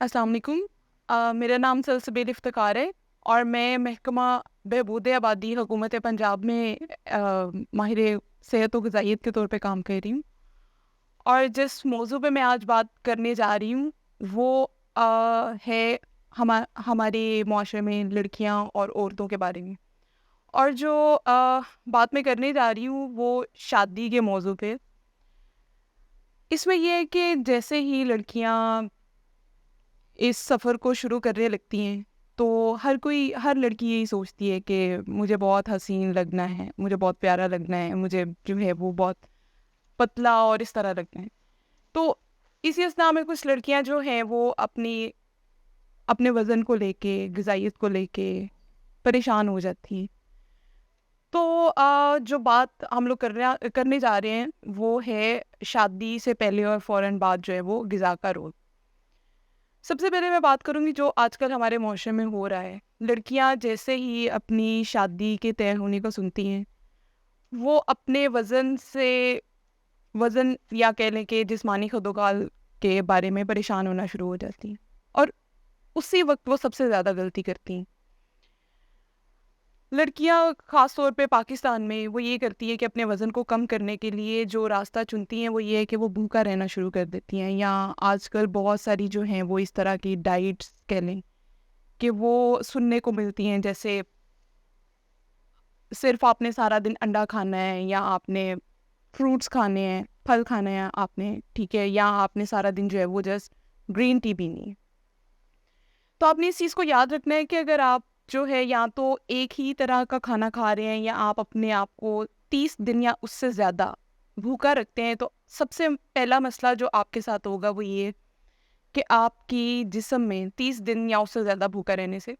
अस्सलाम वालेकुम। मेरा नाम सलसबील इफ्तिकार है और मैं महकमा बहबूद आबादी हुकूमत पंजाब में माहिर सेहत व ग़िज़ाइयत के तौर पे काम कर रही हूँ। और जिस मौजू पे मैं आज बात करने जा रही हूँ वो है हमारे मुआशरे में लड़कियाँ और औरतों के बारे में। और जो बात मैं करने जा रही हूँ वो शादी के मौजू पे। इसमें ये है कि जैसे ही लड़कियाँ इस सफ़र को शुरू करने लगती हैं, तो हर लड़की यही सोचती है कि मुझे बहुत हसीन लगना है, मुझे बहुत प्यारा लगना है, मुझे जो है वो बहुत पतला और इस तरह लगना है। तो इसी अवस्था में कुछ लड़कियां जो हैं वो अपने वज़न को लेके, ग़िज़ाइयत को लेके परेशान हो जाती हैं। तो जो बात हम लोग करने जा रहे हैं वो है शादी से पहले और फ़ौरन बाद जो है वो ग़िज़ा का रोल। सबसे पहले मैं बात करूँगी जो आजकल हमारे मुआशरे में हो रहा है। लड़कियाँ जैसे ही अपनी शादी के तय होने को सुनती हैं, वो अपने वज़न या कह लें कि जिस्मानी खुद-व-खाल के बारे में परेशान होना शुरू हो जाती हैं और उसी वक़्त वो सबसे ज़्यादा गलती करती हैं। लड़कियाँ ख़ास तौर पे पाकिस्तान में वो ये करती हैं कि अपने वज़न को कम करने के लिए जो रास्ता चुनती हैं वो ये है कि वो भूखा रहना शुरू कर देती हैं, या आजकल बहुत सारी जो हैं वो इस तरह की डाइट्स कह लें कि वो सुनने को मिलती हैं। जैसे सिर्फ़ आपने सारा दिन अंडा खाना है, या आपने फ्रूट्स खाने हैं, फल खाना है आपने, ठीक है? या आपने सारा दिन जो है वो जस्ट ग्रीन टी पीनी है। तो आपने इस चीज़ को याद रखना है कि अगर आप जो है या तो एक ही तरह का खाना खा रहे हैं, या आप अपने आप को 30 दिन या उससे ज़्यादा भूखा रखते हैं, तो सबसे पहला मसला जो आपके साथ होगा वो ये कि आपकी जिस्म में 30 दिन या उससे ज़्यादा भूखा रहने से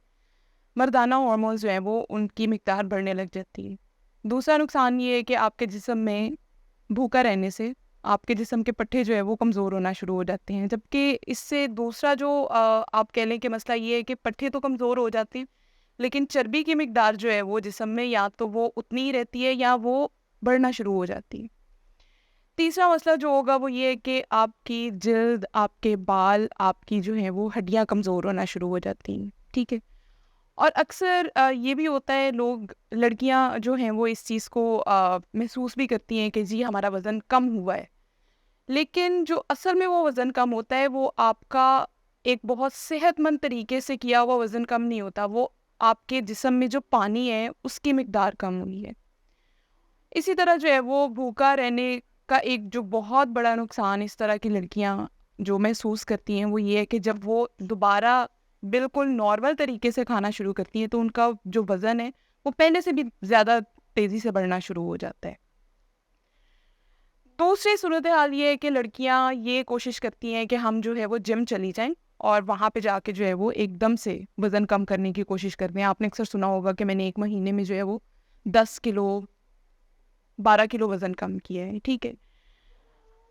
मर्दाना हार्मोन्स जो हैं वो उनकी मिक़दार बढ़ने लग जाती है। दूसरा नुकसान ये है कि आपके जिस्म में भूखा रहने से आपके जिस्म के पट्टे जो है वो कमज़ोर होना शुरू हो जाते हैं। जबकि इससे दूसरा जो आप कह लें कि मसला ये है कि पट्टे तो कमज़ोर हो जाते हैं, लेकिन चर्बी की मिक़दार जो है वो जिस्म में या तो वो उतनी ही रहती है या वो बढ़ना शुरू हो जाती है। तीसरा मसला जो होगा वो ये है कि आपकी जिल्द, आपके बाल, आपकी जो है वो हड्डियाँ कमज़ोर होना शुरू हो जाती हैं, ठीक है? और अक्सर ये भी होता है, लोग लड़कियां जो हैं वो इस चीज़ को महसूस भी करती हैं कि जी हमारा वज़न कम हुआ है, लेकिन जो असल में वो वज़न कम होता है वो आपका एक बहुत सेहतमंद तरीके से किया हुआ वज़न कम नहीं होता, वो आपके जिस्म में जो पानी है उसकी मिकदार कम हुई है। इसी तरह जो है वो भूखा रहने का एक जो बहुत बड़ा नुकसान इस तरह की लड़कियां जो महसूस करती हैं वो ये है कि जब वो दोबारा बिल्कुल नॉर्मल तरीके से खाना शुरू करती हैं तो उनका जो वज़न है वो पहले से भी ज़्यादा तेज़ी से बढ़ना शुरू हो जाता है। दूसरी सूरत हाल ये है कि लड़कियां ये कोशिश करती हैं कि हम जो है वो जिम चली जाएं और वहाँ पे जाके जो है वो एकदम से वज़न कम करने की कोशिश करते हैं। आपने अक्सर सुना होगा कि मैंने 1 महीने में जो है वो 10 किलो 12 किलो वज़न कम किया है, ठीक है?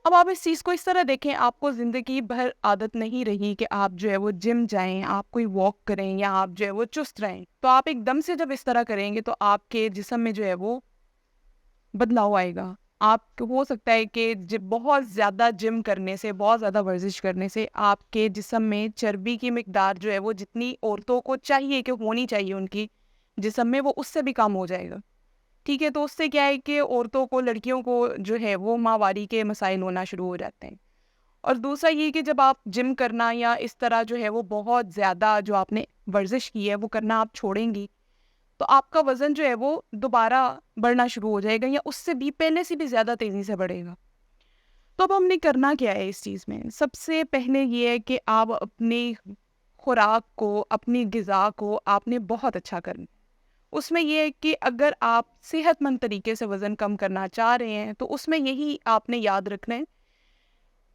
अब आप इस चीज़ को इस तरह देखें, आपको ज़िंदगी भर आदत नहीं रही कि आप जो है वो जिम जाएँ, आप कोई वॉक करें या आप जो है वो चुस्त रहें। तो आप एकदम से जब इस तरह करेंगे तो आपके जिस्म में जो है वो बदलाव आएगा। आप हो सकता है कि बहुत ज़्यादा जिम करने से, बहुत ज़्यादा वर्जिश करने से आपके जिस्म में चर्बी की मिकदार जो है वो जितनी औरतों को चाहिए कि होनी चाहिए उनकी जिस्म में, वो उससे भी कम हो जाएगा। ठीक है? तो उससे क्या है कि औरतों को, लड़कियों को जो है वो माहवारी के मसाइल होना शुरू हो जाते हैं। और दूसरा ये कि जब आप जिम करना या इस तरह जो है वो बहुत ज़्यादा जो आपने वर्जिश की है वो करना आप छोड़ेंगी, तो आपका वज़न जो है वो दोबारा बढ़ना शुरू हो जाएगा या उससे भी पहले से भी ज़्यादा तेज़ी से बढ़ेगा। तो अब हमने करना क्या है इस चीज़ में? सबसे पहले ये है कि आप अपनी खुराक को, अपनी ग़िज़ा को आपने बहुत अच्छा करना है। उसमें ये है कि अगर आप सेहतमंद तरीके से वज़न कम करना चाह रहे हैं, तो उसमें यही आपने याद रखना है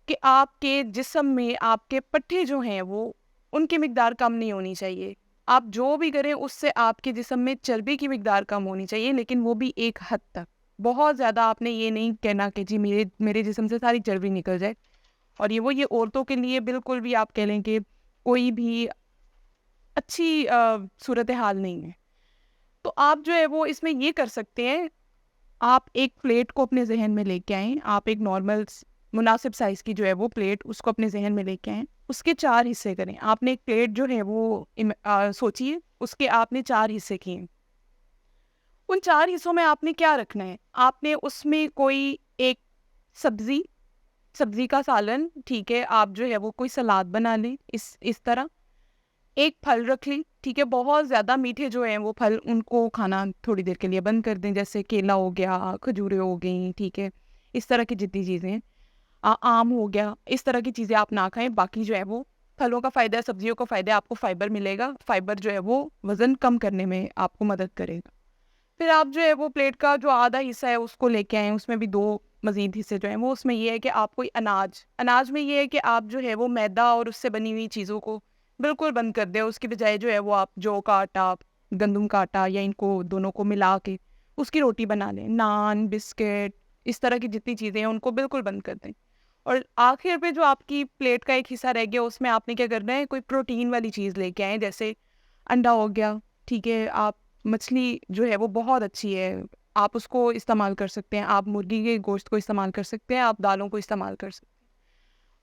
कि आपके जिस्म में आपके पट्टे जो हैं वो उनकी मिक़दार कम नहीं होनी चाहिए। आप जो भी करें उससे आपके जिस्म में चर्बी की मिक़दार कम होनी चाहिए, लेकिन वो भी एक हद तक। बहुत ज़्यादा आपने ये नहीं कहना कि जी मेरे मेरे जिस्म से सारी चर्बी निकल जाए। और ये औरतों के लिए बिल्कुल भी आप कह लें कि कोई भी अच्छी सूरत हाल नहीं है। तो आप जो है वो इसमें ये कर सकते हैं, आप एक प्लेट को अपने ज़हन में लेके आएँ, आप एक नॉर्मल मुनासिब साइज़ की जो है वो प्लेट उसको अपने जहन में लेके आएँ। उसके 4 हिस्से करें। आपने एक प्लेट जो है वो सोचिए, उसके आपने 4 हिस्से किए। उन 4 हिस्सों में आपने क्या रखना है? आपने उसमें कोई एक सब्ज़ी सब्ज़ी का सालन, ठीक है, आप जो है वो कोई सलाद बना लें इस तरह। एक फल रख लें, ठीक है, बहुत ज़्यादा मीठे जो हैं वो फल उनको खाना थोड़ी देर के लिए बंद कर दें, जैसे केला हो गया, खजूरें हो गईं, ठीक है, इस तरह की जितनी चीज़ें हैं। आम हो गया, इस तरह की चीज़ें आप ना खाएँ, बाकी जो है वो फलों का फ़ायदा है, सब्जियों का फ़ायदा है, आपको फ़ाइबर मिलेगा, फ़ाइबर जो है वो वज़न कम करने में आपको मदद करेगा। फिर आप जो है वो प्लेट का जो आधा हिस्सा है उसको लेके आएँ, उसमें भी 2 मज़ीद हिस्से जो हैं वो उसमें ये है कि आप कोई अनाज में ये है कि आप जो है वो मैदा और उससे बनी हुई चीज़ों को बिल्कुल बंद कर दें, उसकी बजाय जो है वो आप जौ का आटा, गंदम का आटा या इनको दोनों को मिला के उसकी रोटी बना लें। नान, बिस्किट, इस तरह की जितनी चीज़ें हैं उनको बिल्कुल बंद कर दें। और आखिर पे जो आपकी प्लेट का एक हिस्सा रह गया उसमें आपने क्या करना है, कोई प्रोटीन वाली चीज़ लेके आएँ, जैसे अंडा हो गया, ठीक है, आप मछली जो है वो बहुत अच्छी है, आप उसको इस्तेमाल कर सकते हैं, आप मुर्गी के गोश्त को इस्तेमाल कर सकते हैं, आप दालों को इस्तेमाल कर सकते हैं।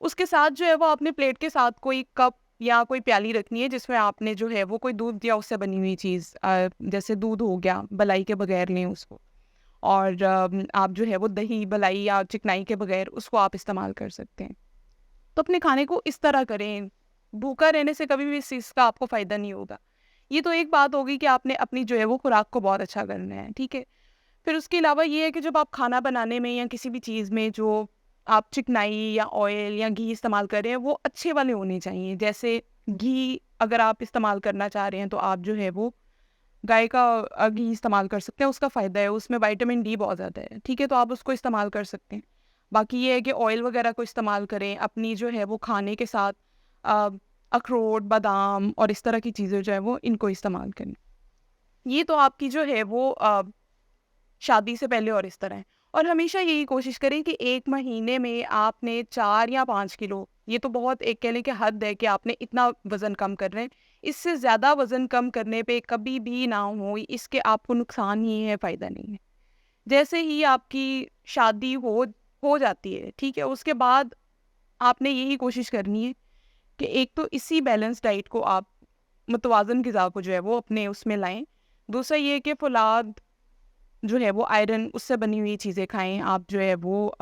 उसके साथ जो है वो आपने प्लेट के साथ कोई कप या कोई प्याली रखनी है जिसमें आपने जो है वो कोई दूध या उससे बनी हुई चीज़, जैसे दूध हो गया, मलाई के बगैर लें उसको। और आप जो है वो दही, मलाई या चिकनाई के बगैर उसको आप इस्तेमाल कर सकते हैं। तो अपने खाने को इस तरह करें, भूखा रहने से कभी भी इस चीज़ का आपको फ़ायदा नहीं होगा। ये तो एक बात होगी कि आपने अपनी जो है वो खुराक को बहुत अच्छा करना है, ठीक है? फिर उसके अलावा ये है कि जब आप खाना बनाने में या किसी भी चीज़ में जो आप चिकनाई या ऑयल या घी इस्तेमाल कर रहे हैं, वो अच्छे वाले होने चाहिए। जैसे घी अगर आप इस्तेमाल करना चाह रहे हैं, तो आप जो है वो गाय का घी इस्तेमाल कर सकते हैं, उसका फ़ायदा है, उसमें विटामिन डी बहुत ज़्यादा है, ठीक है? तो आप उसको इस्तेमाल कर सकते हैं। बाकी ये है कि ऑयल वगैरह को इस्तेमाल करें, अपनी जो है वो खाने के साथ अ, अखरोट, बादाम और इस तरह की चीज़ें जो है वो इनको इस्तेमाल करें। ये तो आपकी जो है वो शादी से पहले और इस तरह है। और हमेशा यही कोशिश करें कि 1 महीने में आपने 4 या 5 किलो, ये तो बहुत एक कह लें कि हद है कि आपने इतना वज़न कम कर रहे हैं। इससे ज़्यादा वज़न कम करने पे कभी भी ना हो, इसके आपको नुकसान ही है, फ़ायदा नहीं है। जैसे ही आपकी शादी हो जाती है, ठीक है? उसके बाद आपने यही कोशिश करनी है कि एक तो इसी बैलेंस डाइट को आप मुतवाज़न ग़िज़ा को जो है वो अपने उसमें लाएँ। दूसरा ये है कि फ़ौलाद जो है वो आयरन उससे बनी हुई चीज़ें खाएँ। आप जो है वो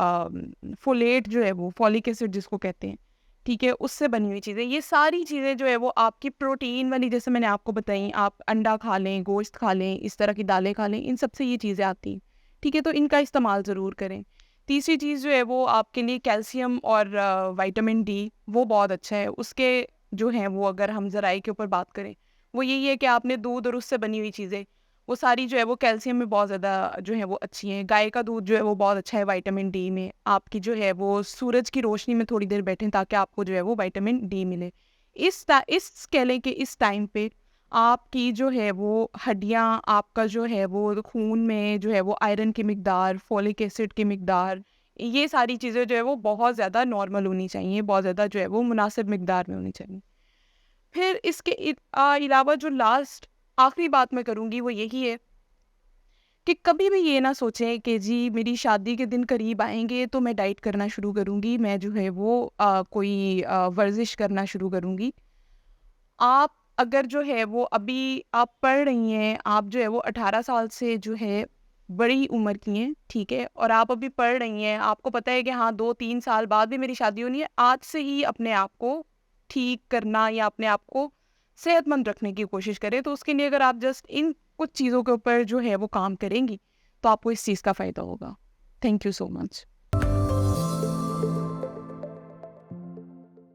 फ़ोलेट जो है वो फ़ोलिक एसिड जिसको कहते हैं, ठीक है? उससे बनी हुई चीज़ें, ये सारी चीज़ें जो है वो आपकी प्रोटीन वाली जैसे मैंने आपको बताई, आप अंडा खा लें, गोश्त खा लें, इस तरह की दालें खा लें, इन सब से ये चीज़ें आती हैं, ठीक है? तो इनका इस्तेमाल ज़रूर करें। तीसरी चीज़ जो है वो आपके लिए कैल्शियम और विटामिन डी वो बहुत अच्छा है। उसके जो हैं वो अगर हम ज़राए के ऊपर बात करें, वो यही है कि आपने दूध और उससे बनी हुई चीज़ें, वो सारी जो है वो कैल्शियम में बहुत ज़्यादा जो है वो अच्छी हैं। गाय का दूध जो है वो बहुत अच्छा है विटामिन डी में। आपकी जो है वो सूरज की रोशनी में थोड़ी देर बैठें ताकि आपको जो है वो विटामिन डी मिले। इस कह लें कि इस टाइम पे आपकी जो है वो हड्डियाँ, आपका जो है वो खून में जो है वो आयरन की मिकदार, फ़ोलिक एसिड की मिकदार, ये सारी चीज़ें जो है वो बहुत ज़्यादा नॉर्मल होनी चाहिए, बहुत ज़्यादा जो है वो मुनासिब मिकदार में होनी चाहिए। फिर इसके अलावा जो लास्ट आखिरी बात मैं करूँगी वो यही है कि कभी भी ये ना सोचें कि जी मेरी शादी के दिन करीब आएँगे तो मैं डाइट करना शुरू करूँगी, मैं जो है वो कोई वर्ज़िश करना शुरू करूँगी। आप अगर जो है वो अभी आप पढ़ रही हैं, आप जो है वो 18 साल से जो है बड़ी उम्र की हैं, ठीक है? और आप अभी पढ़ रही हैं, आपको पता है कि हाँ 2-3 साल बाद भी मेरी शादी होनी है, आज से ही अपने आप को ठीक करना या अपने आप को सेहतमंद रखने की कोशिश करें। तो उसके लिए अगर आप जस्ट इन कुछ चीज़ों के ऊपर जो है वो काम करेंगी, तो आपको इस चीज़ का फ़ायदा होगा। Thank you so much.